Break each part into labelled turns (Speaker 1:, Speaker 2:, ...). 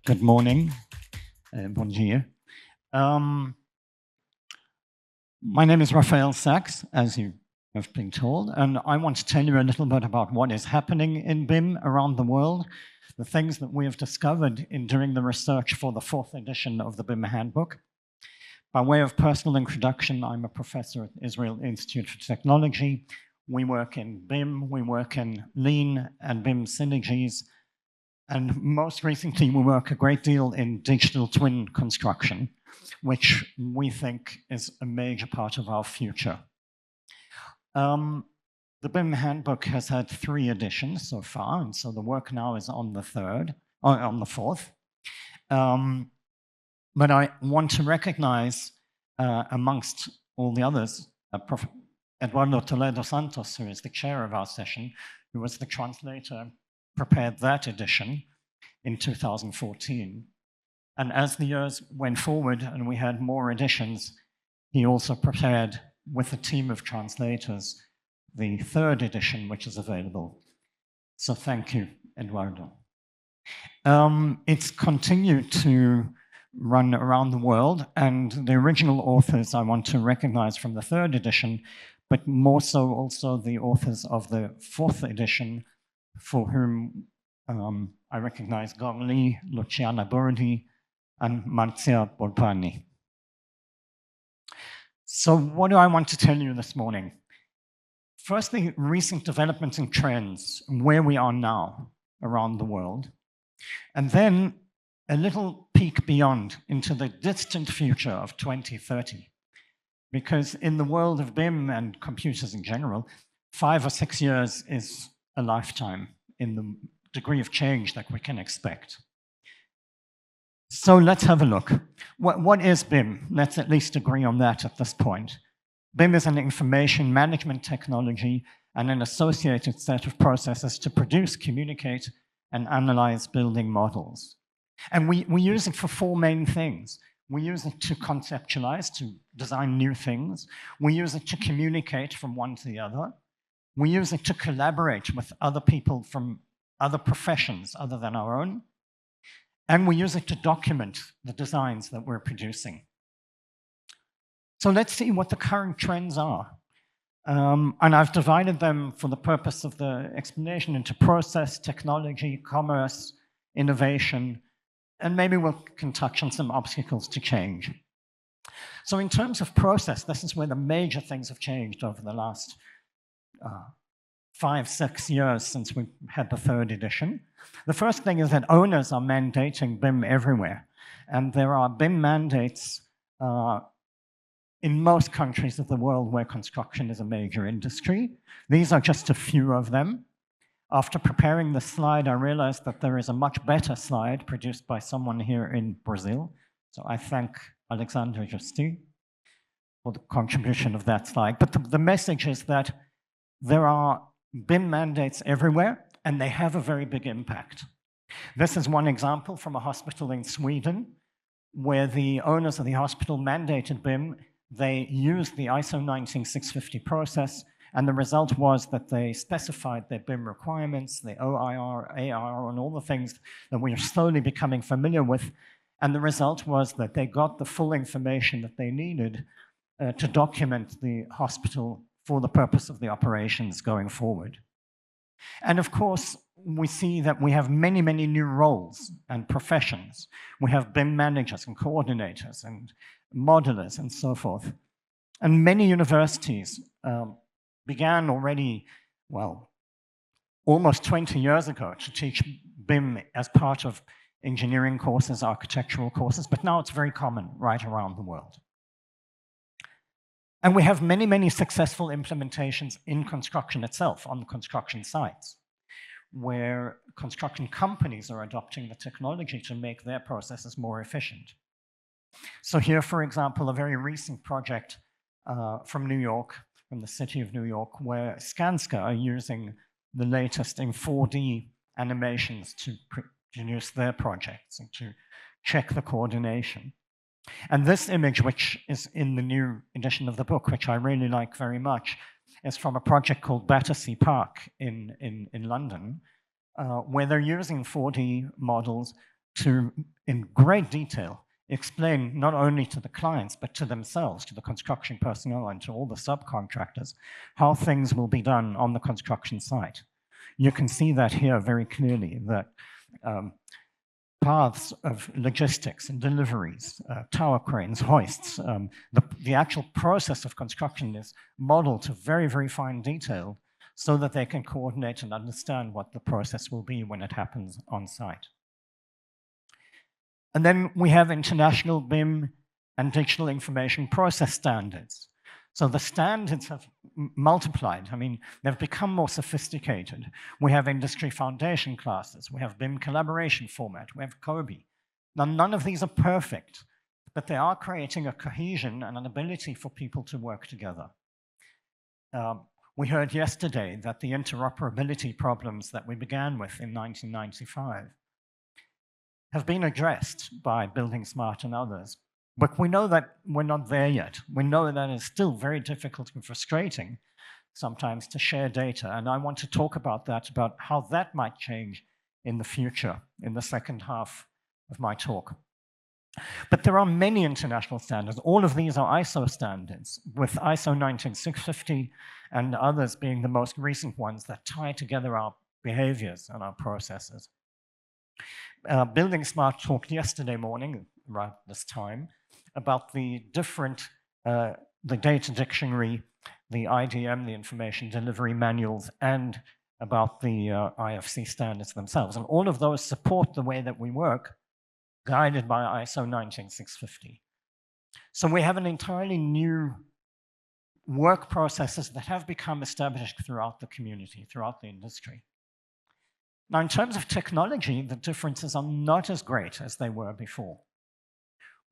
Speaker 1: Good morning. Bom dia. My name is Rafael Sachs, as you have been told, and I want to tell you a little bit about what is happening in BIM around the world, the things that we have discovered in doing the research for the 4th edition of the BIM Handbook. By way of personal introduction, I'm a professor at Israel Institute for Technology. We work in BIM, we work in Lean and BIM synergies, and most recently we work a great deal in digital twin construction, which we think is a major part of our future. The BIM Handbook has had 3 editions so far, and so the work now is on the 4th. But I want to recognize, amongst all the others, Prof. Eduardo Toledo Santos, who is the chair of our session, who was the translator, prepared that edition in 2014. And as the years went forward and we had more editions, he also prepared, with a team of translators, the 3rd edition, which is available. So thank you, Eduardo. It's continued to run around the world, and the original authors I want to recognize from the 3rd edition, but more so also the authors of the 4th edition, for whom I recognize Gong Li, Luciana Burdi, and Marzia Bolpani. So what do I want to tell you this morning? Firstly, recent developments and trends, where we are now around the world. And then a little peek beyond into the distant future of 2030. Because in the world of BIM and computers in general, 5 or 6 years is a lifetime in the degree of change that we can expect. So let's have a look. What is BIM? Let's at least agree on that at this point. BIM is an information management technology and an associated set of processes to produce, communicate, and analyze building models. And we use it for 4 main things. We use it to conceptualize, to design new things. We use it to communicate from one to the other. We use it to collaborate with other people from other professions other than our own. And we use it to document the designs that we're producing. So let's see what the current trends are. And I've divided them for the purpose of the explanation into process, technology, commerce, innovation, and maybe we can touch on some obstacles to change. So in terms of process, this is where the major things have changed over the last 5, 6 years since we had the 3rd edition. The first thing is that owners are mandating BIM everywhere. And there are BIM mandates in most countries of the world where construction is a major industry. These are just a few of them. After preparing the slide, I realized that there is a much better slide produced by someone here in Brazil. So I thank Alexandre Justi for the contribution of that slide. But the message is that there are BIM mandates everywhere, and they have a very big impact. This is one example from a hospital in Sweden, where the owners of the hospital mandated BIM. They used the ISO 19650 process, and the result was that they specified their BIM requirements, the OIR, AR, and all the things that we are slowly becoming familiar with. And the result was that they got the full information that they needed to document the hospital for the purpose of the operations going forward. And of course, we see that we have many, many new roles and professions. We have BIM managers and coordinators and modelers and so forth. And many universities began already, well, almost 20 years ago to teach BIM as part of engineering courses, architectural courses, but now it's very common right around the world. And we have many, many successful implementations in construction itself, on the construction sites, where construction companies are adopting the technology to make their processes more efficient. So here, for example, a very recent project from New York, from the city of New York, where Skanska are using the latest in 4D animations to produce their projects and to check the coordination. And this image, which is in the new edition of the book, which I really like very much, is from a project called Battersea Park in London, where they're using 4D models to, in great detail, explain not only to the clients, but to themselves, to the construction personnel and to all the subcontractors, how things will be done on the construction site. You can see that here very clearly, that paths of logistics and deliveries, tower cranes, hoists, the actual process of construction is modeled to very, very fine detail so that they can coordinate and understand what the process will be when it happens on site. And then we have international BIM and digital information process standards. So the standards have multiplied. I mean, they've become more sophisticated. We have industry foundation classes. We have BIM collaboration format. We have COBE. Now, none of these are perfect, but they are creating a cohesion and an ability for people to work together. We heard yesterday that the interoperability problems that we began with in 1995 have been addressed by Building Smart and others. But we know that we're not there yet. We know that it's still very difficult and frustrating sometimes to share data. And I want to talk about that, about how that might change in the future, in the second half of my talk. But there are many international standards. All of these are ISO standards, with ISO 19650 and others being the most recent ones that tie together our behaviors and our processes. Building Smart talked yesterday morning, around this time, about the different, the data dictionary, the IDM, the information delivery manuals, and about the IFC standards themselves. And all of those support the way that we work, guided by ISO 19650. So we have an entirely new work processes that have become established throughout the community, throughout the industry. Now, in terms of technology, the differences are not as great as they were before.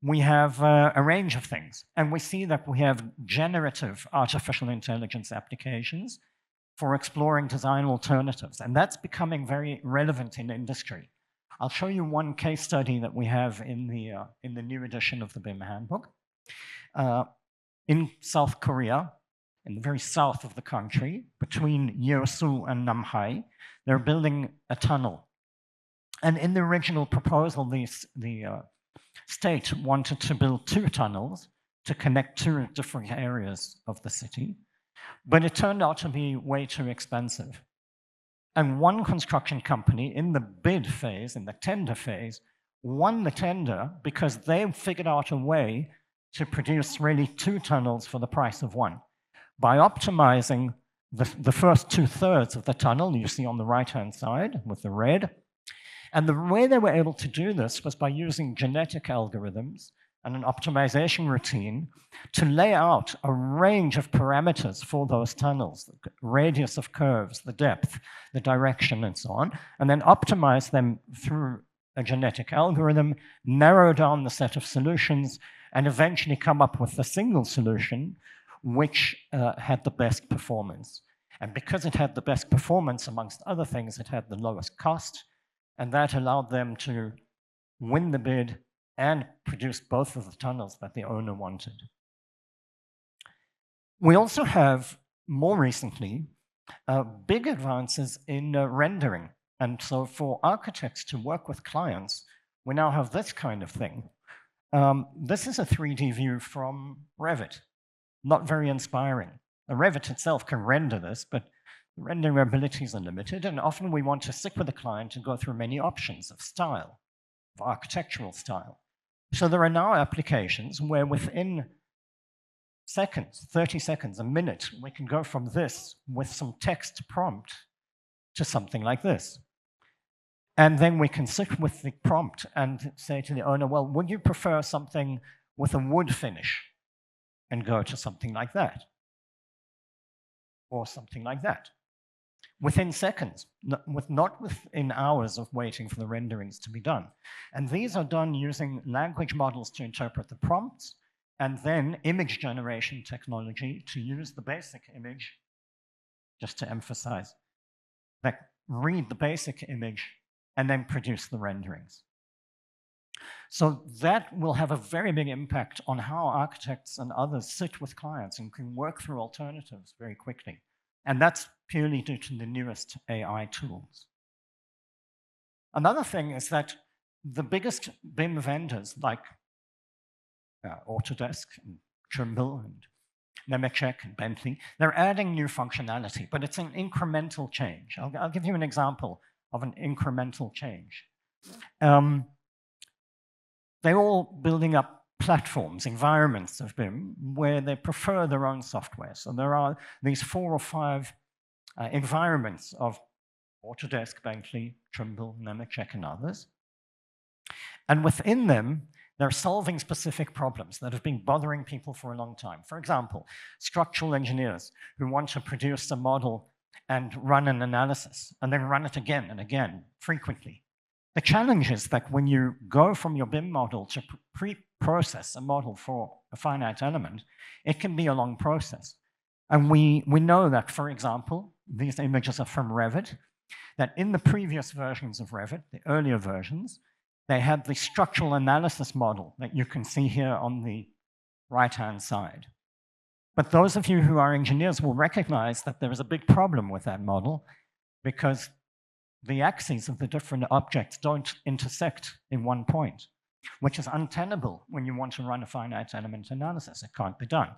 Speaker 1: We have a range of things, and we see that we have generative artificial intelligence applications for exploring design alternatives, and that's becoming very relevant in industry. I'll show you one case study that we have in the new edition of the BIM Handbook. In South Korea, in the very south of the country, between Yeosu and Namhae, they're building a tunnel. And in the original proposal, the state wanted to build 2 tunnels to connect 2 different areas of the city, but it turned out to be way too expensive. And one construction company in the bid phase, in the tender phase, won the tender because they figured out a way to produce really 2 tunnels for the price of 1. By optimizing the first 2/3 of the tunnel, you see on the right-hand side with the red. And the way they were able to do this was by using genetic algorithms and an optimization routine to lay out a range of parameters for those tunnels, the radius of curves, the depth, the direction, and so on, and then optimize them through a genetic algorithm, narrow down the set of solutions, and eventually come up with a single solution which had the best performance. And because it had the best performance, amongst other things, it had the lowest cost, and that allowed them to win the bid and produce both of the tunnels that the owner wanted. We also have, more recently, big advances in rendering. And so for architects to work with clients, we now have this kind of thing. This is a 3D view from Revit. Not very inspiring. Revit itself can render this, but the rendering abilities are limited, and often we want to stick with the client and go through many options of style, of architectural style. So there are now applications where within seconds, 30 seconds, a minute, we can go from this with some text prompt to something like this. And then we can sit with the prompt and say to the owner, well, would you prefer something with a wood finish? And go to something like that. Or something like that. Within seconds, not within hours of waiting for the renderings to be done. And these are done using language models to interpret the prompts, and then image generation technology to use the basic image, just to emphasize, that read the basic image and then produce the renderings. So that will have a very big impact on how architects and others sit with clients and can work through alternatives very quickly. And that's purely due to the newest AI tools. Another thing is that the biggest BIM vendors like Autodesk and Trimble and Nemetschek and Bentley, they're adding new functionality, but it's an incremental change. I'll give you an example of an incremental change. They're all building up platforms, environments of BIM, where they prefer their own software. So there are these 4 or 5 environments of Autodesk, Bentley, Trimble, Nemetschek, and others. And within them, they're solving specific problems that have been bothering people for a long time. For example, structural engineers who want to produce a model and run an analysis, and then run it again and again, frequently. The challenge is that when you go from your BIM model to pre-process a model for a finite element, it can be a long process. And we know that, for example, these images are from Revit, that in the previous versions of Revit, the earlier versions, they had the structural analysis model that you can see here on the right-hand side. But those of you who are engineers will recognize that there is a big problem with that model because the axes of the different objects don't intersect in one point, which is untenable when you want to run a finite element analysis. It can't be done.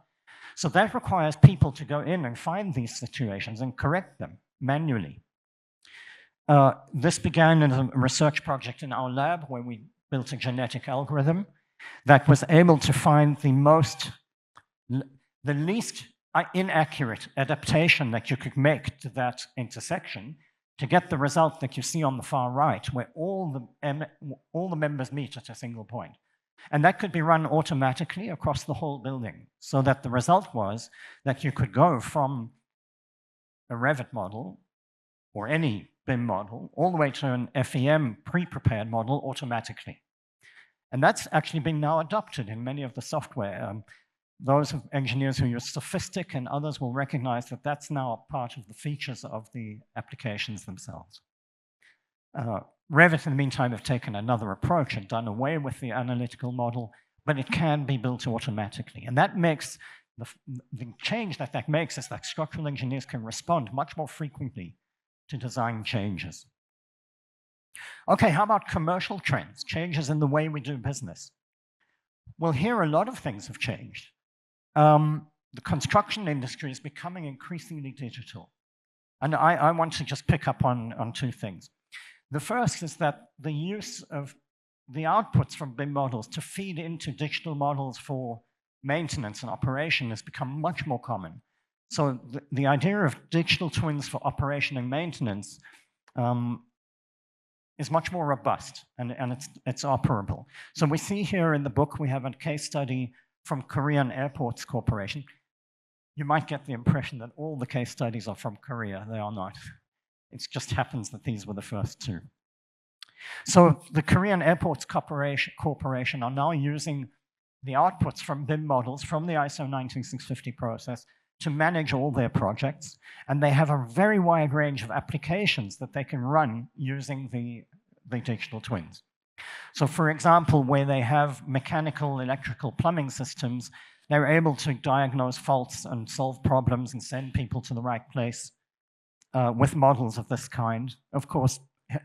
Speaker 1: So that requires people to go in and find these situations and correct them manually. This began in a research project in our lab where we built a genetic algorithm that was able to find the least inaccurate adaptation that you could make to that intersection to get the result that you see on the far right, where all the members meet at a single point. And that could be run automatically across the whole building, so that the result was that you could go from a Revit model or any BIM model all the way to an FEM pre-prepared model automatically. And that's actually been now adopted in many of the software. Those engineers who use Sophistic and others will recognize that that's now part of the features of the applications themselves. Revit, in the meantime, have taken another approach and done away with the analytical model, but it can be built automatically. And that makes, the change that makes is that structural engineers can respond much more frequently to design changes. Okay, how about commercial trends, changes in the way we do business? Well, here a lot of things have changed. The construction industry is becoming increasingly digital. And I want to just pick up on 2 things. The first is that the use of the outputs from BIM models to feed into digital models for maintenance and operation has become much more common. So the idea of digital twins for operation and maintenance is much more robust, and it's operable. So we see here in the book, we have a case study from Korean Airports Corporation. You might get the impression that all the case studies are from Korea. They are not. It just happens that these were the first 2. So the Korean Airports Corporation are now using the outputs from BIM models from the ISO 19650 process to manage all their projects, and they have a very wide range of applications that they can run using the digital twins. So for example, where they have mechanical, electrical, plumbing systems, they're able to diagnose faults and solve problems and send people to the right place with models of this kind. Of course,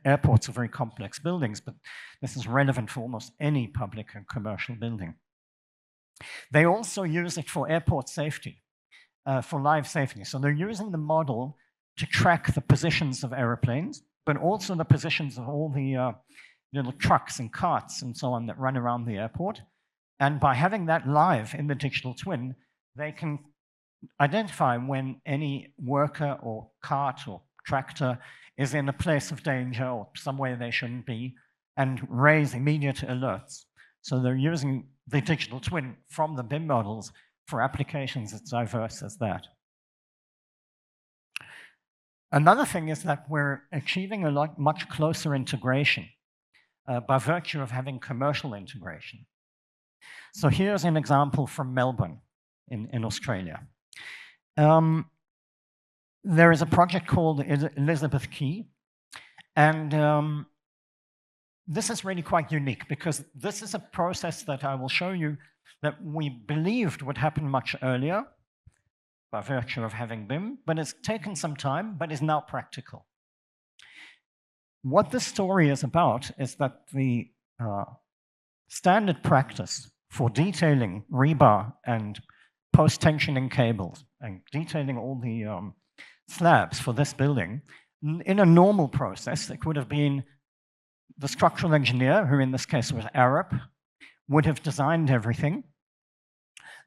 Speaker 1: airports are very complex buildings, but this is relevant for almost any public and commercial building. They also use it for airport safety. For live safety. So they're using the model to track the positions of aeroplanes, but also the positions of all the little trucks and carts and so on that run around the airport. And by having that live in the digital twin, they can identify when any worker or cart or tractor is in a place of danger or somewhere they shouldn't be, and raise immediate alerts. So they're using the digital twin from the BIM models for applications as diverse as that. Another thing is that we're achieving a much closer integration by virtue of having commercial integration. So here's an example from Melbourne in Australia. There is a project called Elizabeth Quay, and this is really quite unique because this is a process that I will show you that we believed would happen much earlier by virtue of having BIM, but it's taken some time, but is now practical. What this story is about is that the standard practice for detailing rebar and post-tensioning cables and detailing all the slabs for this building, in a normal process, it would have been the structural engineer, who in this case was Arab, would have designed everything.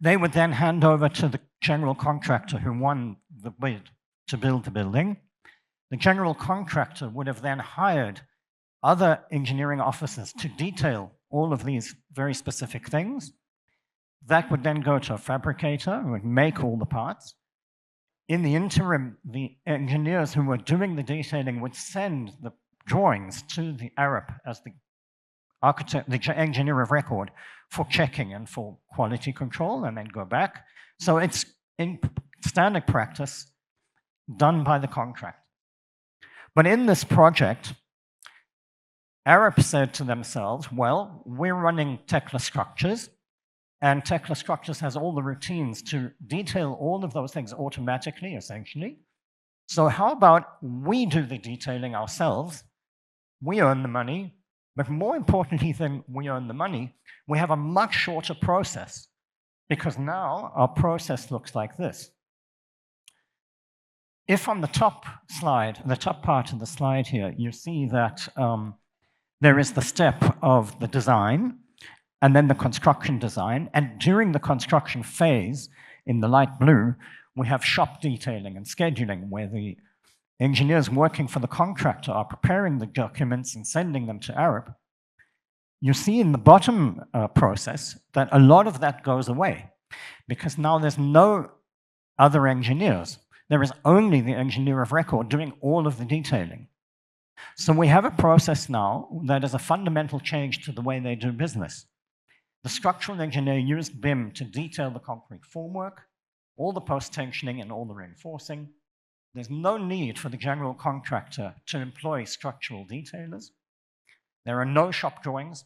Speaker 1: They would then hand over to the general contractor who won the bid to build the building. The general contractor would have then hired other engineering officers to detail all of these very specific things. That would then go to a fabricator who would make all the parts. In the interim, the engineers who were doing the detailing would send the drawings to the Arab as the architect, the engineer of record, for checking and for quality control, and then go back. So it's in standard practice done by the contract. But in this project, Arab said to themselves, well, we're running Tekla Structures, and Tekla Structures has all the routines to detail all of those things automatically, essentially. So how about we do the detailing ourselves? We earn the money, but more importantly than we earn the money, we have a much shorter process, because now our process looks like this. If on the top slide, the top part of the slide here, you see that there is the step of the design, and then the construction design, and during the construction phase, in the light blue, we have shop detailing and scheduling, where the engineers working for the contractor are preparing the documents and sending them to Arab. You see in the bottom process that a lot of that goes away, because now there's no other engineers. There is only the engineer of record doing all of the detailing. So we have a process now that is a fundamental change to the way they do business. The structural engineer used BIM to detail the concrete formwork, all the post-tensioning and all the reinforcing. There's no need for the general contractor to employ structural detailers. There are no shop drawings,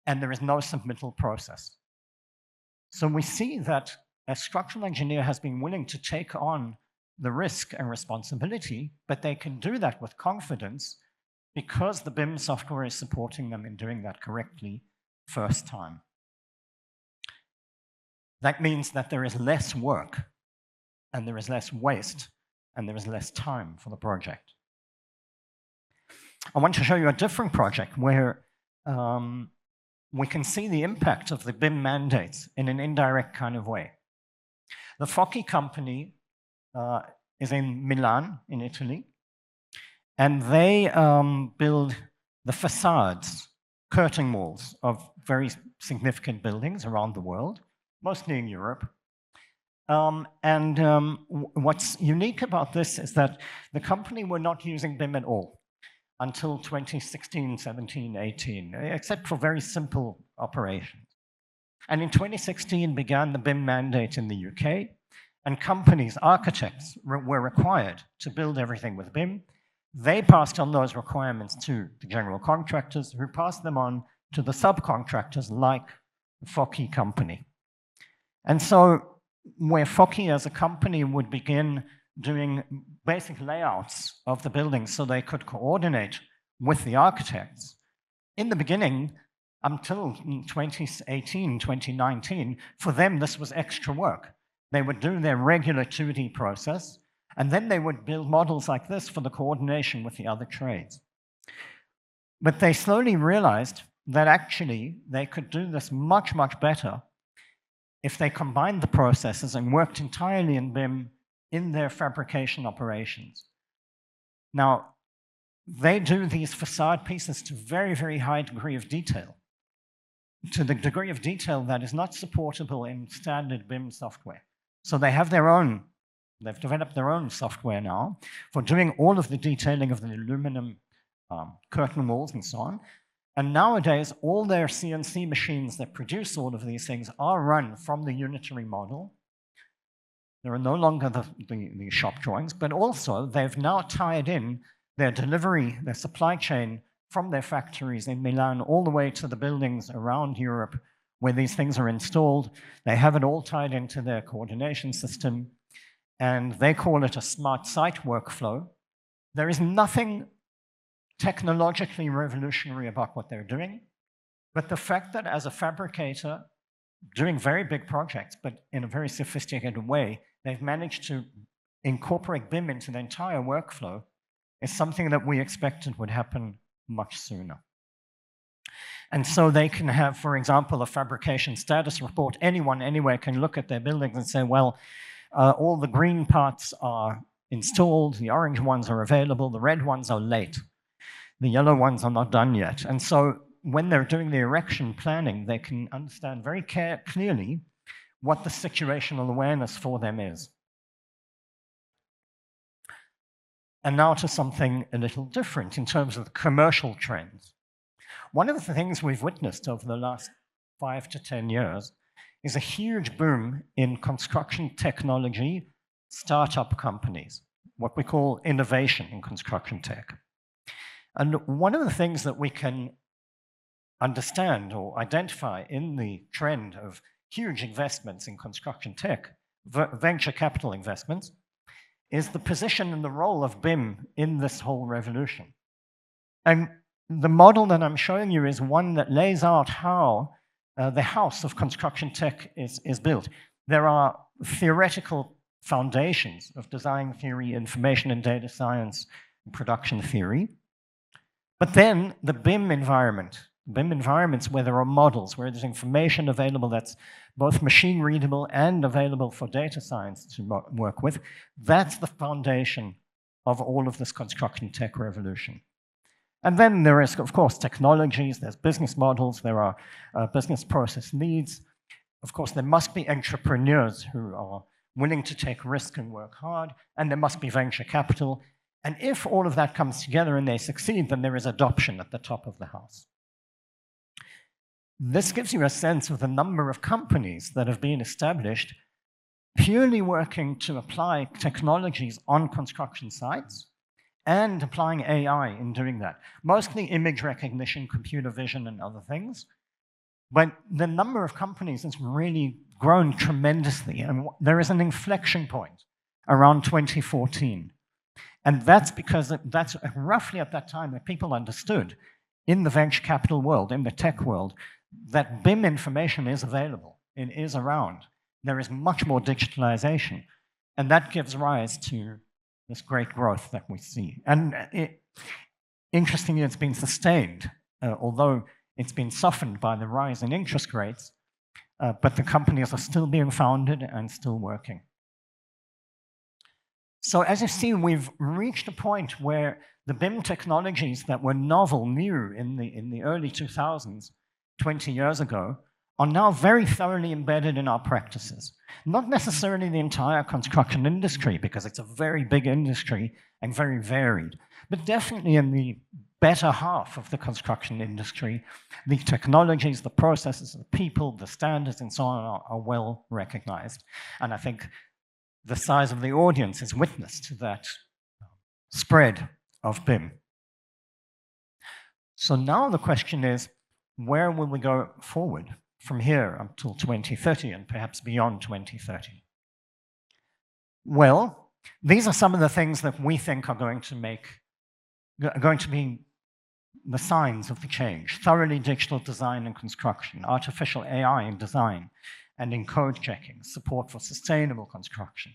Speaker 1: and there is no submittal process. So we see that a structural engineer has been willing to take on the risk and responsibility, but they can do that with confidence because the BIM software is supporting them in doing that correctly first time. That means that there is less work, and there is less waste, and there is less time for the project. I want to show you a different project where we can see the impact of the BIM mandates in an indirect kind of way. The Focchi company is in Milan, in Italy, and they build the facades, curtain walls of very significant buildings around the world, mostly in Europe. What's unique about this is that the company were not using BIM at all until 2016, 17, 18, except for very simple operations. And in 2016 began the BIM mandate in the UK, and companies, architects, were required to build everything with BIM. They passed on those requirements to the general contractors, who passed them on to the subcontractors like the Focchi company. And so where Focchi as a company would begin doing basic layouts of the buildings so they could coordinate with the architects, in the beginning, until 2018, 2019, for them this was extra work. They would do their regular 2D process, and then they would build models like this for the coordination with the other trades. But they slowly realized that actually they could do this much, much better if they combined the processes and worked entirely in BIM in their fabrication operations. Now, they do these facade pieces to very, very high degree of detail, to the degree of detail that is not supportable in standard BIM software. So they have their own, they've developed their own software now for doing all of the detailing of the aluminum curtain walls and so on. And nowadays, all their CNC machines that produce all of these things are run from the unitary model. There are no longer the shop drawings, but also they've now tied in their delivery, their supply chain from their factories in Milan all the way to the buildings around Europe where these things are installed. They have it all tied into their coordination system, and they call it a smart site workflow. There is nothing technologically revolutionary about what they're doing. But the fact that as a fabricator, doing very big projects, but in a very sophisticated way, they've managed to incorporate BIM into the entire workflow is something that we expected would happen much sooner. And so they can have, for example, a fabrication status report. Anyone, anywhere can look at their buildings and say, well, all the green parts are installed, the orange ones are available, the red ones are late, the yellow ones are not done yet. And so when they're doing the erection planning, they can understand very clearly what the situational awareness for them is. And now to something a little different in terms of the commercial trends. One of the things we've witnessed over the last 5 to 10 years is a huge boom in construction technology startup companies, what we call innovation in construction tech. And one of the things that we can understand or identify in the trend of huge investments in construction tech, venture capital investments, is the position and the role of BIM in this whole revolution. And the model that I'm showing you is one that lays out how the house of construction tech is built. There are theoretical foundations of design theory, information and data science, and production theory. But then the BIM environments where there are models, where there's information available that's both machine readable and available for data science to work with, that's the foundation of all of this construction tech revolution. And then there is, of course, technologies, there's business models, there are business process needs. Of course, there must be entrepreneurs who are willing to take risk and work hard, and there must be venture capital. And if all of that comes together and they succeed, then there is adoption at the top of the house. This gives you a sense of the number of companies that have been established purely working to apply technologies on construction sites and applying AI in doing that. Mostly image recognition, computer vision, and other things. But the number of companies has really grown tremendously. And there is an inflection point around 2014. And that's because that's roughly at that time that people understood in the venture capital world, in the tech world, that BIM information is available, it is around. There is much more digitalization. And that gives rise to this great growth that we see. And interestingly, it's been sustained, although it's been softened by the rise in interest rates, but the companies are still being founded and still working. So as you see, we've reached a point where the BIM technologies that were novel, new in the early 2000s, 20 years ago, are now very thoroughly embedded in our practices. Not necessarily the entire construction industry, because it's a very big industry and very varied, but definitely in the better half of the construction industry, the technologies, the processes, the people, the standards, and so on are well recognized. And I think the size of the audience is witness to that spread of BIM. So now the question is, where will we go forward from here until 2030 and perhaps beyond 2030? Well, these are some of the things that we think are going to be the signs of the change. Thoroughly digital design and construction, artificial AI in design and in code checking, support for sustainable construction,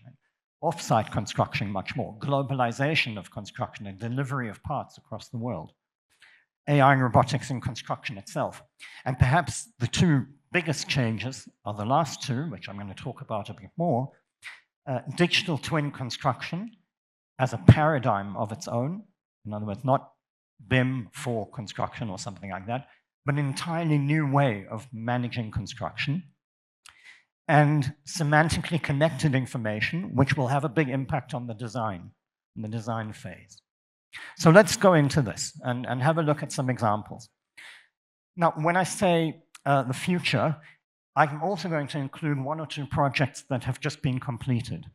Speaker 1: off-site construction much more, globalization of construction and delivery of parts across the world, AI and robotics in construction itself. And perhaps the two biggest changes are the last two, which I'm going to talk about a bit more. Digital twin construction as a paradigm of its own. In other words, not BIM for construction or something like that, but an entirely new way of managing construction. And semantically connected information, which will have a big impact on the design phase. So let's go into this and have a look at some examples. Now, when I say the future, I'm also going to include one or two projects that have just been completed.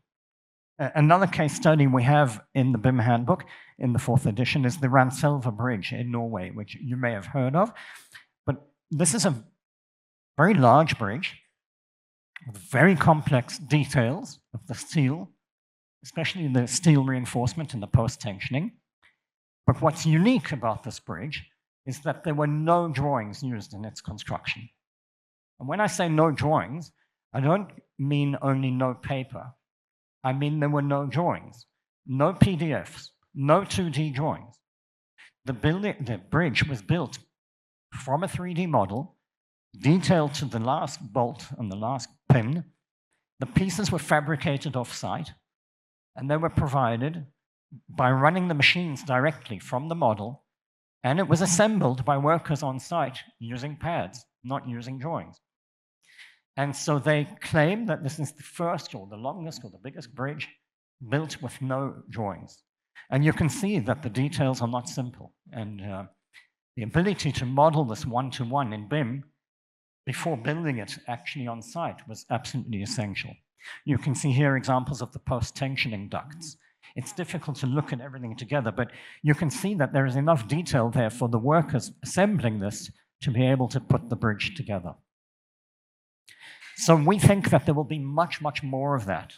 Speaker 1: Another case study we have in the BIM Handbook, in the 4th edition, is the Ranselva Bridge in Norway, which you may have heard of. But this is a very large bridge with very complex details of the steel, especially the steel reinforcement and the post-tensioning. But what's unique about this bridge is that there were no drawings used in its construction. And when I say no drawings, I don't mean only no paper. I mean there were no drawings, no PDFs, no 2D drawings. The bridge was built from a 3D model, detailed to the last bolt and the last pin. The pieces were fabricated off-site, and they were provided by running the machines directly from the model, and it was assembled by workers on site using pads, not using drawings. And so they claim that this is the first or the longest or the biggest bridge built with no drawings. And you can see that the details are not simple. And the ability to model this one-to-one in BIM before building it actually on site was absolutely essential. You can see here examples of the post-tensioning ducts. It's difficult to look at everything together, but you can see that there is enough detail there for the workers assembling this to be able to put the bridge together. So we think that there will be much, much more of that.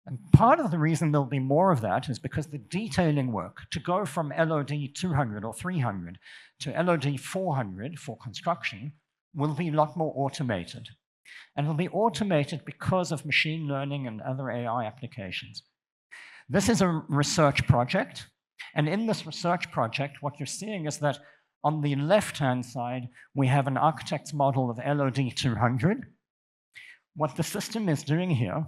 Speaker 1: And part of the reason there'll be more of that is because the detailing work, to go from LOD 200 or 300 to LOD 400 for construction, will be a lot more automated. And it'll be automated because of machine learning and other AI applications. This is a research project. And in this research project, what you're seeing is that on the left-hand side, we have an architect's model of LOD 200. What the system is doing here,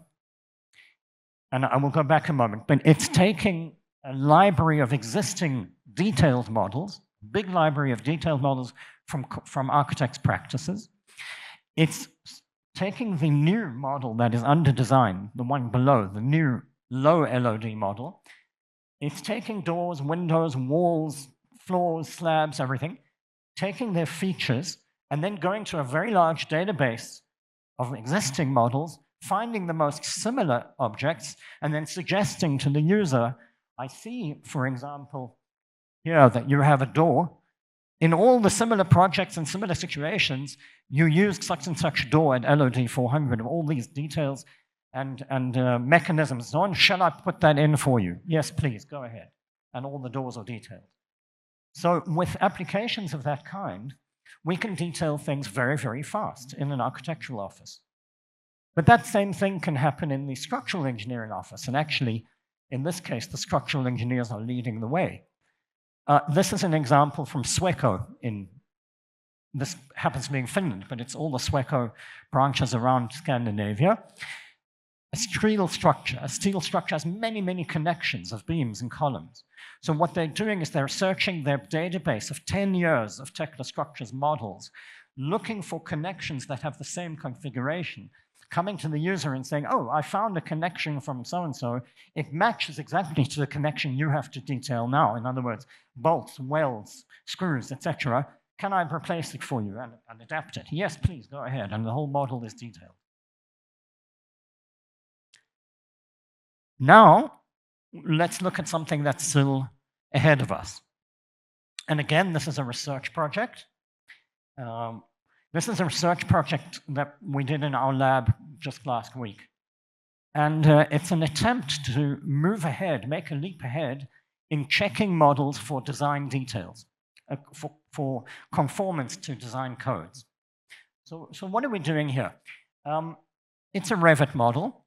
Speaker 1: and I will go back a moment, but it's taking a library of existing detailed models, big library of detailed models from architects' practices. It's taking the new model that is under design, the one below, the new low LOD model. It's taking doors, windows, walls, floors, slabs, everything, taking their features, and then going to a very large database of existing models, finding the most similar objects, and then suggesting to the user, I see, for example, here that you have a door. In all the similar projects and similar situations, you used such and such door at LOD 400, all these details and mechanisms and so on. Shall I put that in for you? Yes, please, go ahead. And all the doors are detailed. So with applications of that kind, we can detail things very, very fast in an architectural office. But that same thing can happen in the structural engineering office. And actually, in this case, the structural engineers are leading the way. This is an example from Sweco. This happens to be in Finland, but it's all the Sweco branches around Scandinavia. A steel structure has many, many connections of beams and columns. So what they're doing is they're searching their database of 10 years of technostructures models, looking for connections that have the same configuration, coming to the user and saying, oh, I found a connection from so-and-so. It matches exactly to the connection you have to detail now. In other words, bolts, welds, screws, etc. Can I replace it for you and adapt it? Yes, please, go ahead. And the whole model is detailed. Now, let's look at something that's still ahead of us. And again, this is a research project. This is a research project that we did in our lab just last week. And it's an attempt to move ahead, make a leap ahead in checking models for design details, for conformance to design codes. So what are we doing here? It's a Revit model.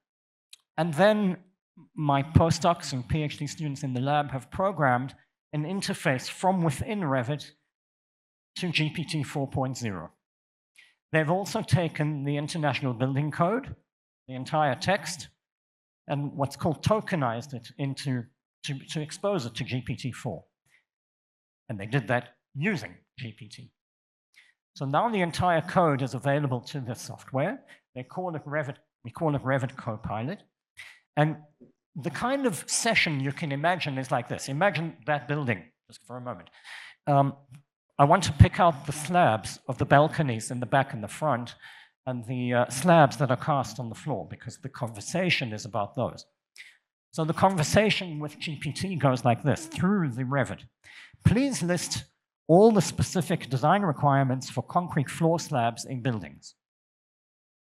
Speaker 1: And then my postdocs and PhD students in the lab have programmed an interface from within Revit to GPT 4.0. They've also taken the International Building Code, the entire text, and what's called tokenized it to expose it to GPT-4. And they did that using GPT. So now the entire code is available to the software. They call it Revit, we call it Revit Copilot. And the kind of session you can imagine is like this. Imagine that building, just for a moment. I want to pick out the slabs of the balconies in the back and the front, and the slabs that are cast on the floor, because the conversation is about those. So the conversation with GPT goes like this, through the Revit. Please list all the specific design requirements for concrete floor slabs in buildings.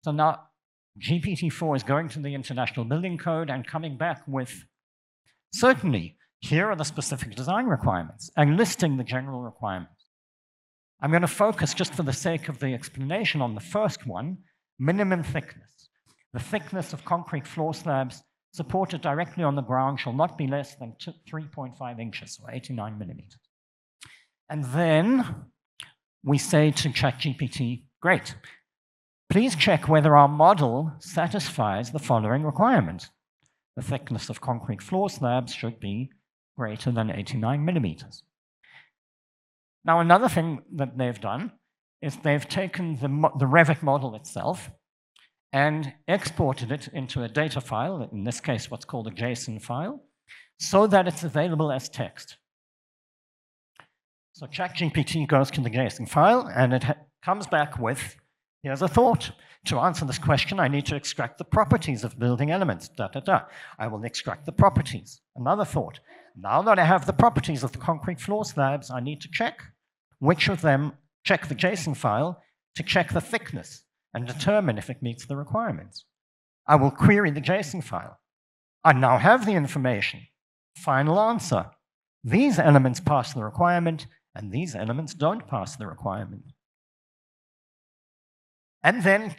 Speaker 1: So now GPT-4 is going to the International Building Code and coming back with, certainly, here are the specific design requirements, and listing the general requirements. I'm going to focus, just for the sake of the explanation, on the first one, minimum thickness. The thickness of concrete floor slabs supported directly on the ground shall not be less than 3.5 inches, or 89 millimeters. And then we say to ChatGPT, great, please check whether our model satisfies the following requirements. The thickness of concrete floor slabs should be greater than 89 millimeters. Now, another thing that they've done is they've taken the Revit model itself and exported it into a data file, in this case what's called a JSON file, so that it's available as text. So ChatGPT goes to the JSON file, and it comes back with, here's a thought. To answer this question, I need to extract the properties of building elements, I will extract the properties. Another thought. Now that I have the properties of the concrete floor slabs, I need to check which of them, check the JSON file to check the thickness and determine if it meets the requirements. I will query the JSON file. I now have the information. Final answer. These elements pass the requirement, and these elements don't pass the requirement. And then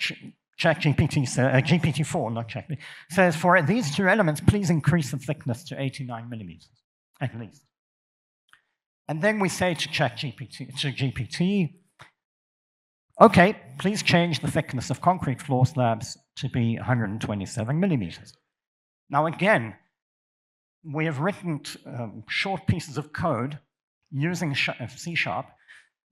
Speaker 1: ChatGPT, GPT-4, not ChatGPT, says for these two elements, please increase the thickness to 89 millimeters, at least. And then we say to GPT, okay, please change the thickness of concrete floor slabs to be 127 millimeters. Now again, we have written short pieces of code using C#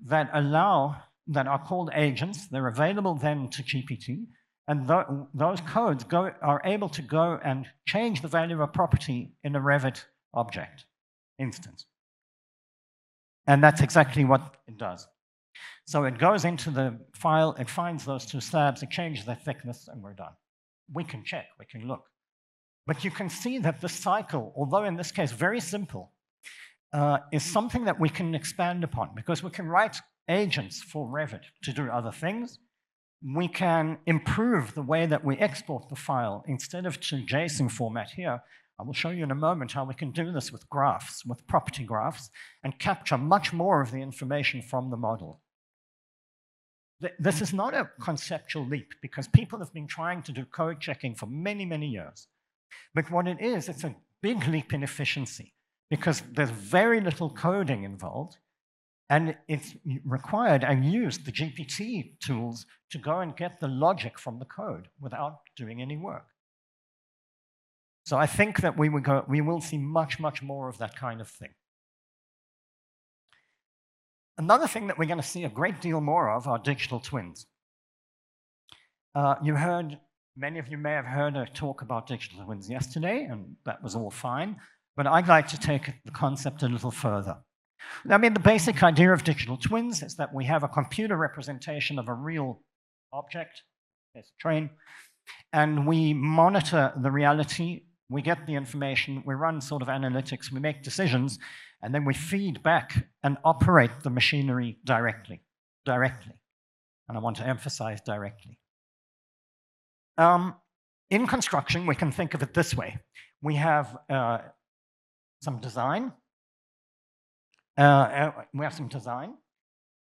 Speaker 1: that are called agents. They're available then to GPT, and those codes are able to go and change the value of a property in a Revit object instance. And that's exactly what it does. So it goes into the file, it finds those two slabs, it changes their thickness, and we're done. We can check, we can look. But you can see that the cycle, although in this case very simple, is something that we can expand upon, because we can write agents for Revit to do other things. We can improve the way that we export the file. Instead of to JSON format here, I will show you in a moment how we can do this with graphs, with property graphs, and capture much more of the information from the model. This is not a conceptual leap, because people have been trying to do code checking for many, many years. But what it is, it's a big leap in efficiency, because there's very little coding involved, and it's required and used the GPT tools to go and get the logic from the code without doing any work. So I think that we will see much, much more of that kind of thing. Another thing that we're going to see a great deal more of are digital twins. Many of you may have heard a talk about digital twins yesterday, and that was all fine, but I'd like to take the concept a little further. I mean, the basic idea of digital twins is that we have a computer representation of a real object, there's a train, and we monitor the reality, we get the information, we run sort of analytics, we make decisions, and then we feed back and operate the machinery directly. And I want to emphasize directly. In construction, we can think of it this way. We have some design.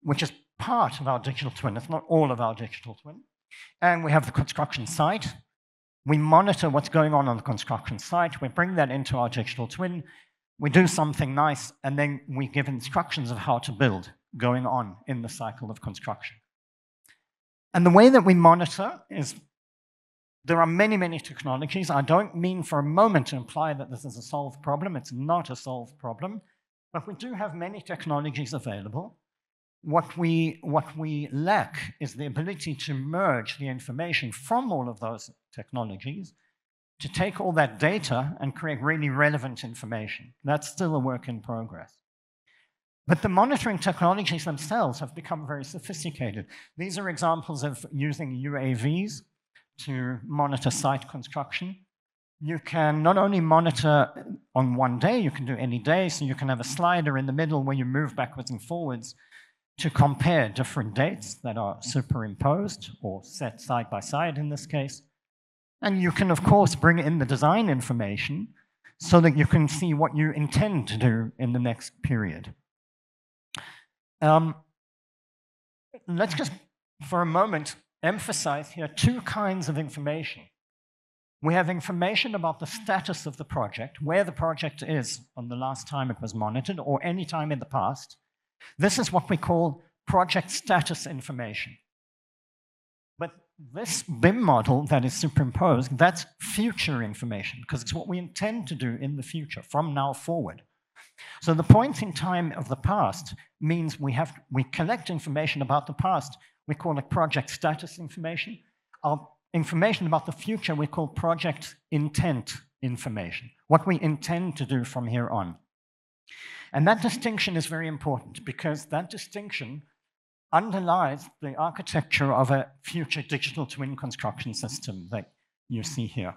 Speaker 1: Which is part of our digital twin. It's not all of our digital twin. And we have the construction site. We monitor what's going on the construction site. We bring that into our digital twin. We do something nice, and then we give instructions of how to build going on in the cycle of construction. And the way that we monitor is, there are many, many technologies. I don't mean for a moment to imply that this is a solved problem. It's not a solved problem. But we do have many technologies available. What we lack is the ability to merge the information from all of those technologies to take all that data and create really relevant information. That's still a work in progress. But the monitoring technologies themselves have become very sophisticated. These are examples of using UAVs to monitor site construction. You can not only monitor on one day, you can do any day, so you can have a slider in the middle where you move backwards and forwards to compare different dates that are superimposed or set side by side in this case. And you can, of course, bring in the design information so that you can see what you intend to do in the next period. let's just, for a moment, emphasize here two kinds of information. We have information about the status of the project, where the project is on the last time it was monitored, or any time in the past. This is what we call project status information. But this BIM model that is superimposed, that's future information, because it's what we intend to do in the future, from now forward. So the point in time of the past means we collect information about the past. We call it project status information. Our information about the future we call project intent information, what we intend to do from here on. And that distinction is very important because that distinction underlies the architecture of a future digital twin construction system that you see here.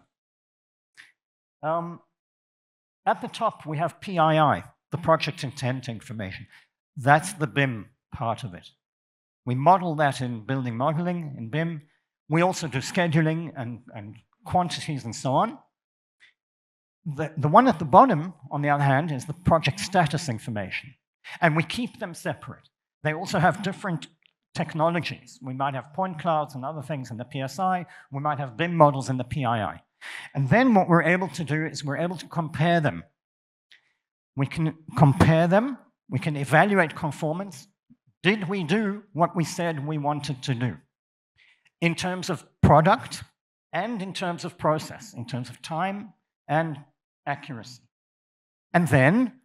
Speaker 1: At the top, we have PII, the project intent information. That's the BIM part of it. We model that in building modeling in BIM. We also do scheduling and quantities and so on. The one at the bottom, on the other hand, is the project status information. And we keep them separate. They also have different technologies. We might have point clouds and other things in the PSI. We might have BIM models in the PII. And then what we're able to do is we're able to compare them. We can compare them. We can evaluate conformance. Did we do what we said we wanted to do? In terms of product and in terms of process, in terms of time and accuracy. And then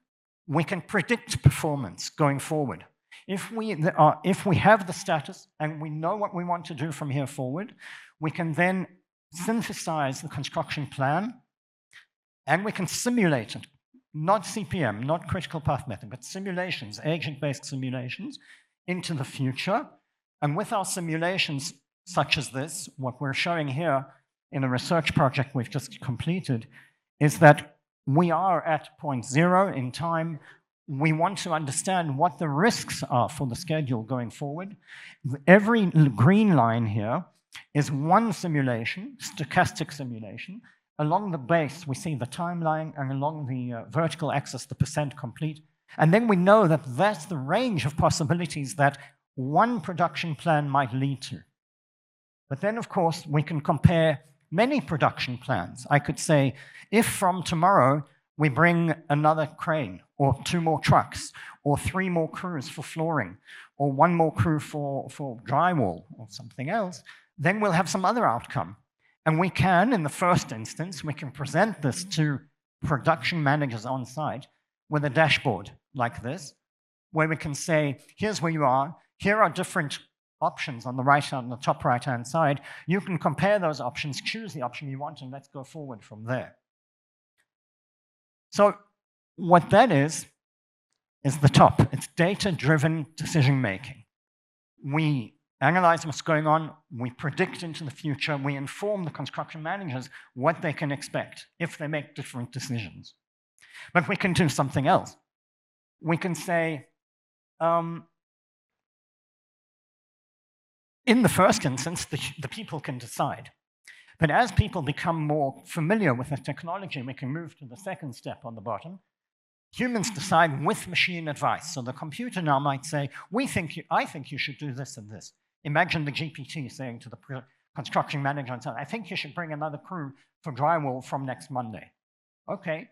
Speaker 1: we can predict performance going forward. If we have the status and we know what we want to do from here forward, we can then synthesize the construction plan and we can simulate it. Not CPM, not critical path method, but simulations, agent-based simulations into the future. And with our simulations such as this, what we're showing here in a research project we've just completed is that we are at point 0 in time. We want to understand what the risks are for the schedule going forward. Every green line here is one simulation, stochastic simulation. Along the base, we see the timeline, and along the vertical axis, the percent complete. And then we know that that's the range of possibilities that one production plan might lead to. But then, of course, we can compare many production plans. I could say, if from tomorrow we bring another crane, or 2 more trucks, or 3 more crews for flooring, or 1 more crew for drywall, or something else, then we'll have some other outcome. And we can, in the first instance, we can present this to production managers on site with a dashboard like this, where we can say, here's where you are, here are different options on the right-hand, on the top right-hand side. You can compare those options, choose the option you want, and let's go forward from there. So what that is the top. It's data-driven decision-making. We analyze what's going on, we predict into the future, we inform the construction managers what they can expect if they make different decisions. But we can do something else. We can say, in the first instance, the people can decide. But as people become more familiar with the technology, we can move to the second step on the bottom. Humans decide with machine advice. So the computer now might say, I think you should do this and this. Imagine the GPT saying to the construction manager, I think you should bring another crew for drywall from next Monday. Okay.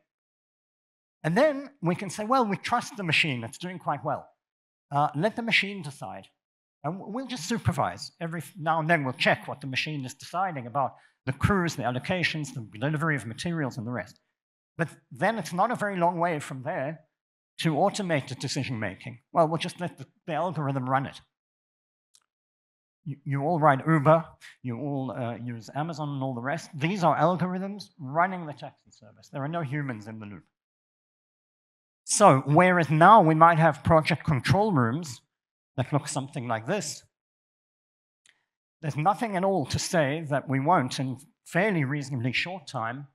Speaker 1: And then we can say, well, we trust the machine. It's doing quite well. Let the machine decide. And we'll just supervise. Every now and then we'll check what the machine is deciding about the crews, the allocations, the delivery of materials, and the rest. But then it's not a very long way from there to automate the decision-making. Well, we'll just let the algorithm run it. You all ride Uber, you all use Amazon and all the rest. These are algorithms running the taxi service. There are no humans in the loop. So whereas now we might have project control rooms that look something like this, there's nothing at all to say that we won't, in fairly reasonably short time,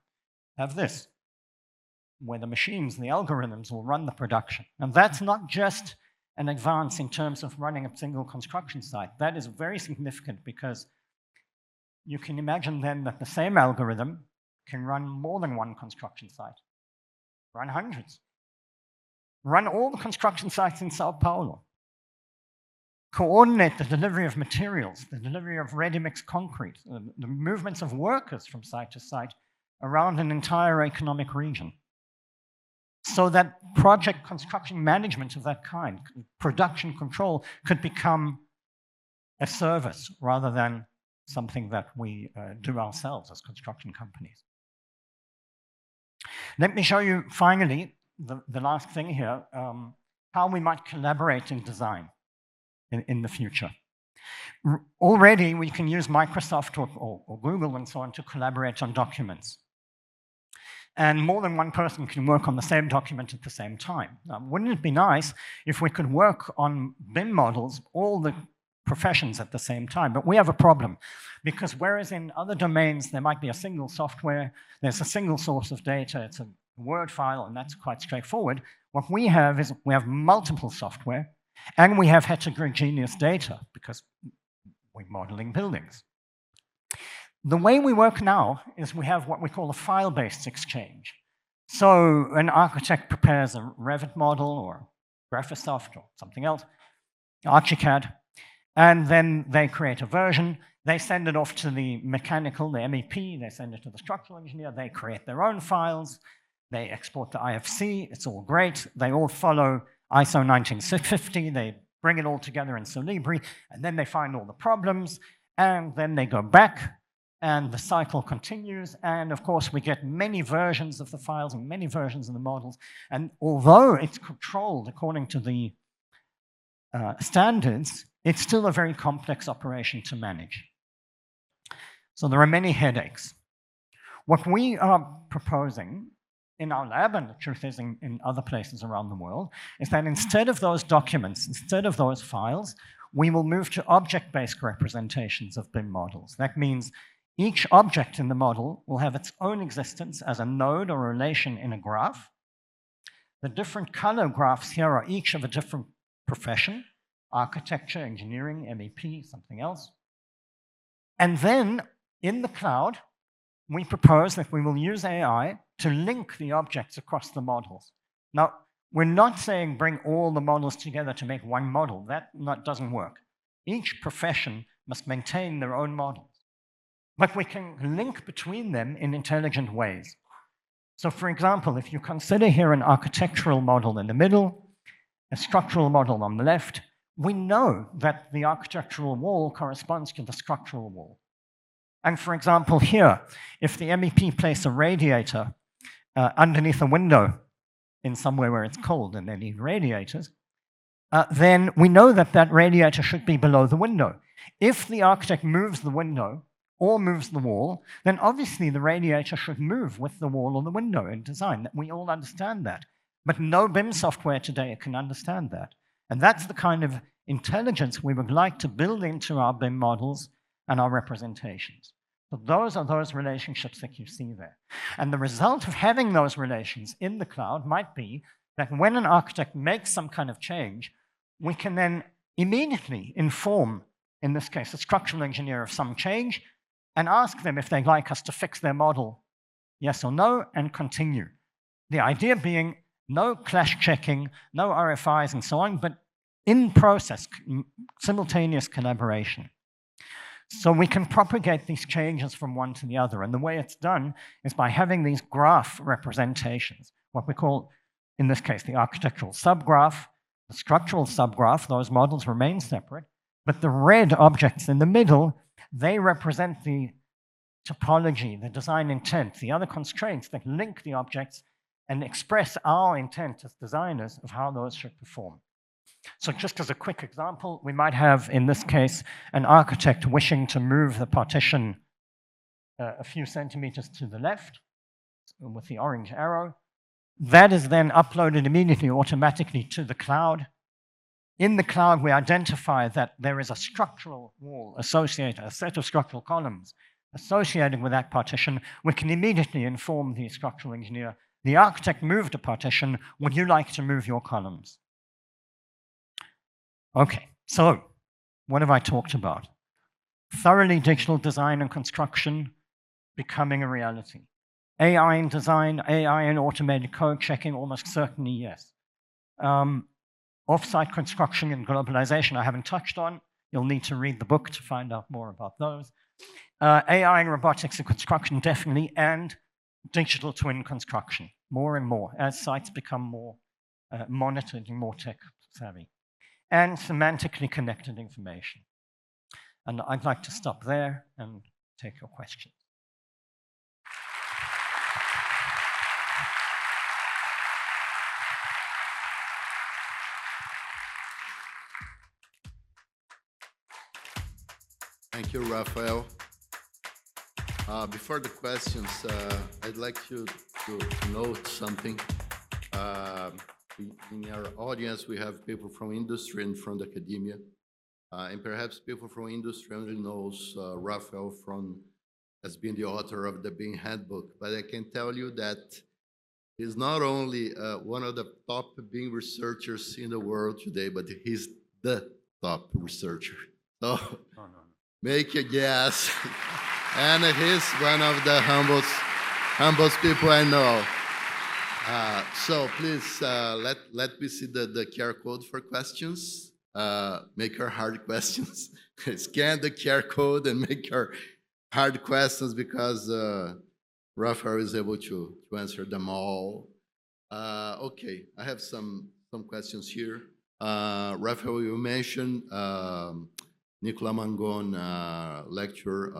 Speaker 1: have this, where the machines, the algorithms will run the production. And that's not just an advance in terms of running a single construction site. That is very significant because you can imagine then that the same algorithm can run more than one construction site, run hundreds, run all the construction sites in Sao Paulo, coordinate the delivery of materials, the delivery of ready-mix concrete, the movements of workers from site to site around an entire economic region. So that project construction management of that kind, production control, could become a service rather than something that we do ourselves as construction companies. Let me show you, finally, the last thing here, how we might collaborate in design in the future. Already, we can use Microsoft or Google and so on to collaborate on documents. And more than one person can work on the same document at the same time. Now, wouldn't it be nice if we could work on BIM models, all the professions at the same time? But we have a problem, because whereas in other domains there might be a single software, there's a single source of data, it's a Word file, and that's quite straightforward. What we have is we have multiple software, and we have heterogeneous data, because we're modeling buildings. The way we work now is we have what we call a file-based exchange. So an architect prepares a Revit model or Graphisoft or something else, Archicad, and then they create a version. They send it off to the mechanical, the MEP, they send it to the structural engineer, they create their own files, they export to IFC, it's all great. They all follow ISO 19650, they bring it all together in Solibri, and then they find all the problems, and then they go back, and the cycle continues, and of course we get many versions of the files and many versions of the models, and although it's controlled according to the standards, it's still a very complex operation to manage. So there are many headaches. What we are proposing in our lab, and the truth is in other places around the world, is that instead of those documents, instead of those files, we will move to object-based representations of BIM models. That means each object in the model will have its own existence as a node or relation in a graph. The different color graphs here are each of a different profession: architecture, engineering, MEP, something else. And then in the cloud, we propose that we will use AI to link the objects across the models. Now, we're not saying bring all the models together to make one model. That doesn't work. Each profession must maintain their own models. But we can link between them in intelligent ways. So for example, if you consider here an architectural model in the middle, a structural model on the left, we know that the architectural wall corresponds to the structural wall. And for example here, if the MEP place a radiator underneath a window in somewhere where it's cold and they need radiators, then we know that that radiator should be below the window. If the architect moves the window or moves the wall, then obviously the radiator should move with the wall or the window in design. We all understand that. But no BIM software today can understand that. And that's the kind of intelligence we would like to build into our BIM models and our representations. So those are those relationships that you see there. And the result of having those relations in the cloud might be that when an architect makes some kind of change, we can then immediately inform, in this case, a structural engineer of some change, and ask them if they'd like us to fix their model, yes or no, and continue. The idea being no clash checking, no RFIs and so on, but in process, simultaneous collaboration. So we can propagate these changes from one to the other, and the way it's done is by having these graph representations, what we call, in this case, the architectural subgraph, the structural subgraph. Those models remain separate, but the red objects in the middle, they represent the topology, the design intent, the other constraints that link the objects and express our intent as designers of how those should perform. So just as a quick example, we might have, in this case, an architect wishing to move the partition a few centimeters to the left with the orange arrow. That is then uploaded immediately, automatically to the cloud. In the cloud, we identify that there is a structural wall associated, a set of structural columns associated with that partition. We can immediately inform the structural engineer, the architect moved a partition, would you like to move your columns? Okay, so what have I talked about? Thoroughly digital design and construction becoming a reality. AI in design, AI in automated code checking, almost certainly yes. Off-site construction and globalization I haven't touched on. You'll need to read the book to find out more about those. AI and robotics in construction, definitely, and digital twin construction, more and more, as sites become more monitored and more tech-savvy. And semantically connected information. And I'd like to stop there and take your questions.
Speaker 2: Thank you, Rafael. Before the questions, I'd like to note something. In our audience, we have people from industry and from academia. And perhaps people from industry only knows Rafael as being the author of the BIM Handbook. But I can tell you that he's not only one of the top BIM researchers in the world today, but he's the top researcher. So make a guess. And he's one of the humblest people I know. So please let me see the QR code for questions. Make our hard questions. Scan the QR code and make our hard questions because Rafael is able to answer them all. Okay, I have some questions here. Rafael, you mentioned Nicola Mangon lecture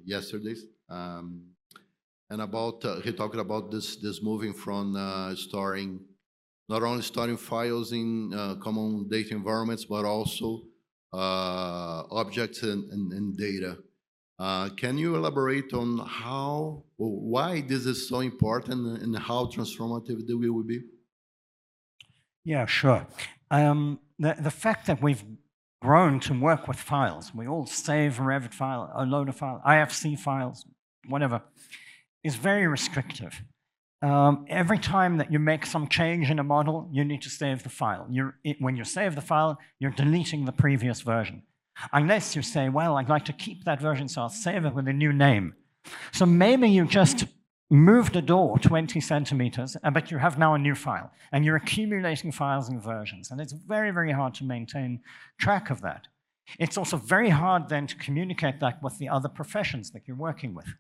Speaker 2: yesterday, and about he talked about this moving from not only storing files in common data environments, but also objects and data. Can you elaborate on why this is so important and how transformative it will be?
Speaker 1: Yeah, sure. The fact that we've grown to work with files, we all save a Revit file, a load of files, IFC files, whatever, is very restrictive. Every time that you make some change in a model, you need to save the file. When you save the file, you're deleting the previous version. Unless you say, well, I'd like to keep that version, so I'll save it with a new name. So maybe you just moved a door 20 centimeters, but you have now a new file, and you're accumulating files and versions, and it's very, very hard to maintain track of that. It's also very hard then to communicate that with the other professions that you're working with.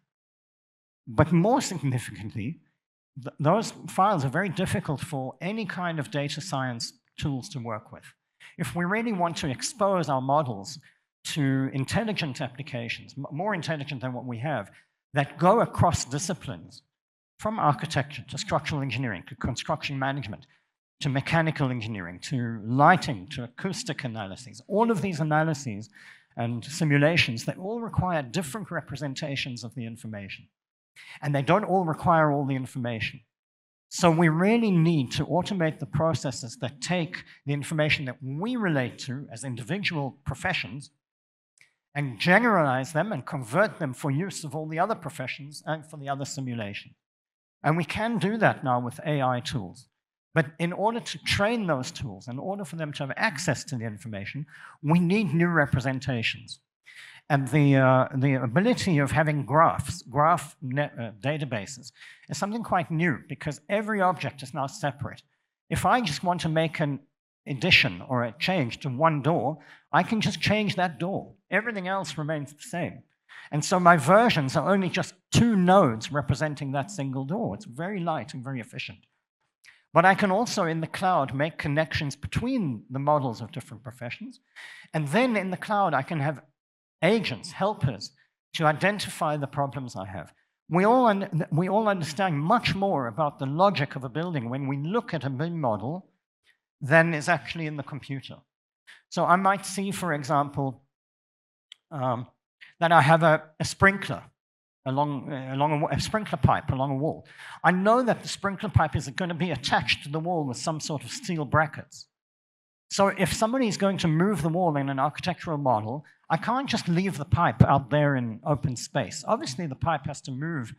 Speaker 1: But more significantly, those files are very difficult for any kind of data science tools to work with. If we really want to expose our models to intelligent applications, more intelligent than what we have, that go across disciplines, from architecture to structural engineering, to construction management, to mechanical engineering, to lighting, to acoustic analyses, all of these analyses and simulations, they all require different representations of the information. And they don't all require all the information. So we really need to automate the processes that take the information that we relate to as individual professions and generalize them and convert them for use of all the other professions and for the other simulation. And we can do that now with AI tools. But in order to train those tools, in order for them to have access to the information, we need new representations. And the ability of having graph databases is something quite new because every object is now separate. If I just want to make an addition or a change to one door, I can just change that door. Everything else remains the same. And so my versions are only just 2 nodes representing that single door. It's very light and very efficient. But I can also, in the cloud, make connections between the models of different professions. And then in the cloud, I can have agents, helpers, to identify the problems I have. We all understand much more about the logic of a building when we look at a BIM model than is actually in the computer. So I might see, for example, that I have a sprinkler a sprinkler pipe along a wall. I know that the sprinkler pipe is going to be attached to the wall with some sort of steel brackets. So if somebody is going to move the wall in an architectural model, I can't just leave the pipe out there in open space. Obviously, the pipe has to move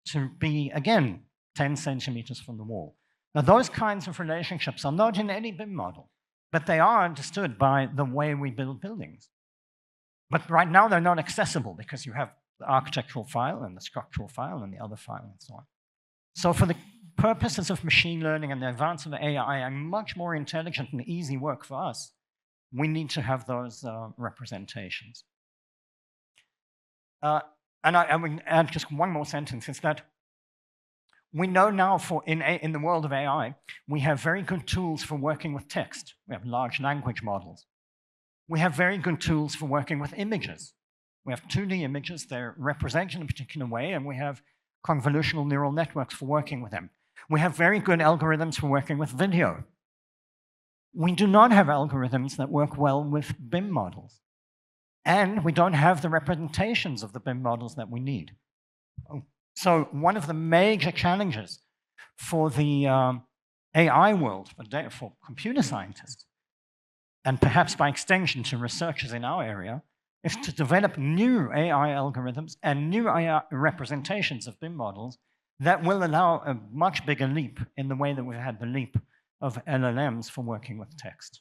Speaker 1: to be, again, 10 centimeters from the wall. Now, those kinds of relationships are not in any BIM model, but they are understood by the way we build buildings. But right now, they're not accessible because you have the architectural file and the structural file and the other file and so on. So for the purposes of machine learning and the advance of AI and much more intelligent and easy work for us, we need to have those representations. And I would add just one more sentence, is that we know now in the world of AI, we have very good tools for working with text. We have large language models. We have very good tools for working with images. We have 2D images, they're represented in a particular way, and we have convolutional neural networks for working with them. We have very good algorithms for working with video. We do not have algorithms that work well with BIM models. And we don't have the representations of the BIM models that we need. So one of the major challenges for the AI world, for computer scientists, and perhaps by extension to researchers in our area, is to develop new AI algorithms and new AI representations of BIM models that will allow a much bigger leap in the way that we've had the leap of LLMs for working with text.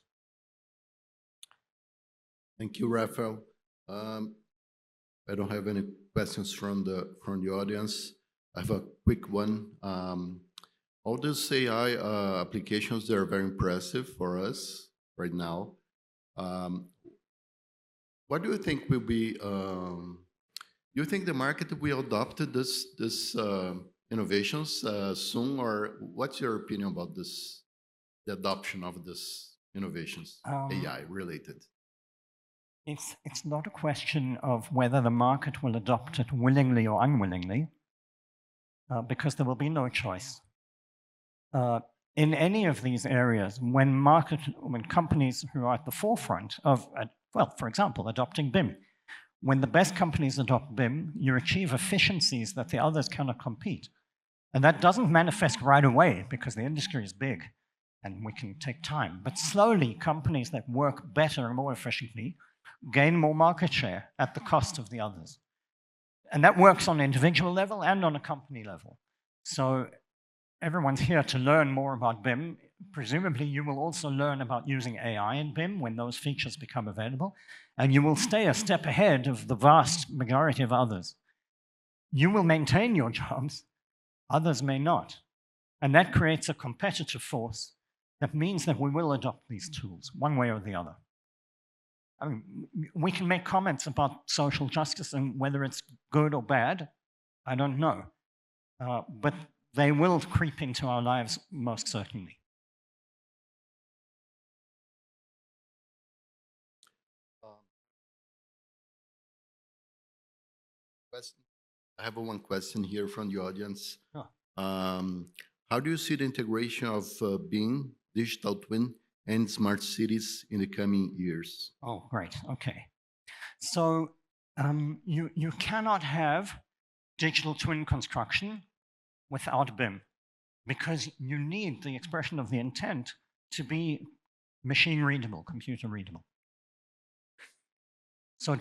Speaker 2: Thank you, Rafael. I don't have any questions from the audience. I have a quick one. All these AI applications, they're very impressive for us right now. What do you think will be? Do you think the market will adopt this innovations soon, or what's your opinion about this? The adoption of this innovations, AI related.
Speaker 1: It's not a question of whether the market will adopt it willingly or unwillingly, because there will be no choice. In any of these areas, when companies who are at the forefront of, well, for example, adopting BIM, when the best companies adopt BIM, you achieve efficiencies that the others cannot compete. And that doesn't manifest right away because the industry is big and we can take time. But slowly, companies that work better and more efficiently gain more market share at the cost of the others. And that works on an individual level and on a company level. So everyone's here to learn more about BIM. Presumably, you will also learn about using AI in BIM when those features become available, and you will stay a step ahead of the vast majority of others. You will maintain your jobs, others may not. And that creates a competitive force that means that we will adopt these tools one way or the other. I mean, we can make comments about social justice and whether it's good or bad, I don't know. But they will creep into our lives most certainly.
Speaker 2: I have one question here from the audience.
Speaker 1: Sure.
Speaker 2: How do you see the integration of BIM, digital twin, and smart cities in the coming years?
Speaker 1: Oh, great. Okay. So you cannot have digital twin construction without BIM, because you need the expression of the intent to be machine readable, computer readable. So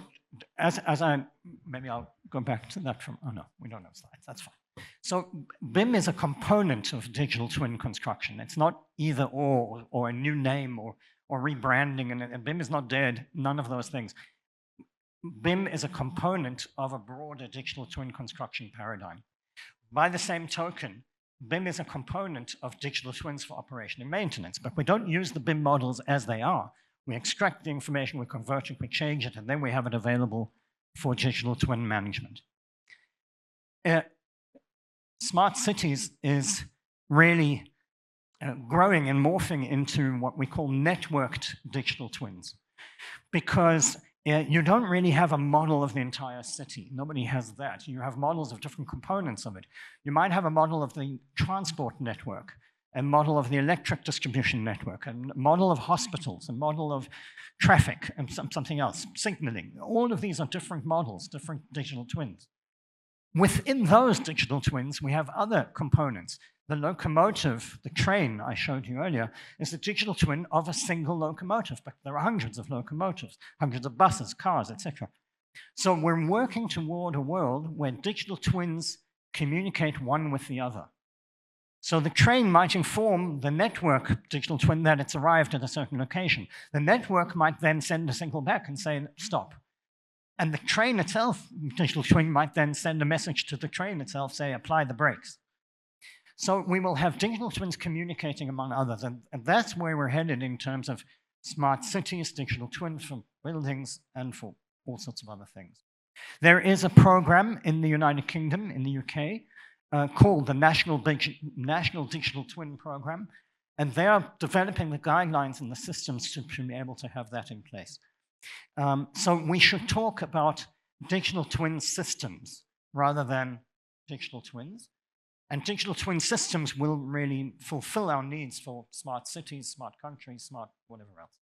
Speaker 1: maybe I'll go back to that from, oh no, we don't have slides, that's fine. So BIM is a component of digital twin construction. It's not either or a new name or rebranding, and BIM is not dead, none of those things. BIM is a component of a broader digital twin construction paradigm. By the same token, BIM is a component of digital twins for operation and maintenance, but we don't use the BIM models as they are. We extract the information, we convert it, we change it, and then we have it available for digital twin management. Smart cities is really growing and morphing into what we call networked digital twins, because you don't really have a model of the entire city. Nobody has that. You have models of different components of it. You might have a model of the transport network, a model of the electric distribution network, a model of hospitals, a model of traffic, and something else, signaling. All of these are different models, different digital twins. Within those digital twins, we have other components. The locomotive, the train I showed you earlier, is a digital twin of a single locomotive, but there are hundreds of locomotives, hundreds of buses, cars, etc. So we're working toward a world where digital twins communicate one with the other. So the train might inform the network digital twin that it's arrived at a certain location. The network might then send a signal back and say, stop. And the train itself, digital twin, might then send a message to the train itself, say, apply the brakes. So we will have digital twins communicating among others, and that's where we're headed in terms of smart cities, digital twins for buildings, and for all sorts of other things. There is a program in the United Kingdom, in the UK, called the National Digital Twin Program, and they are developing the guidelines and the systems to be able to have that in place. So we should talk about digital twin systems rather than digital twins. And digital twin systems will really fulfill our needs for smart cities, smart countries, smart whatever else.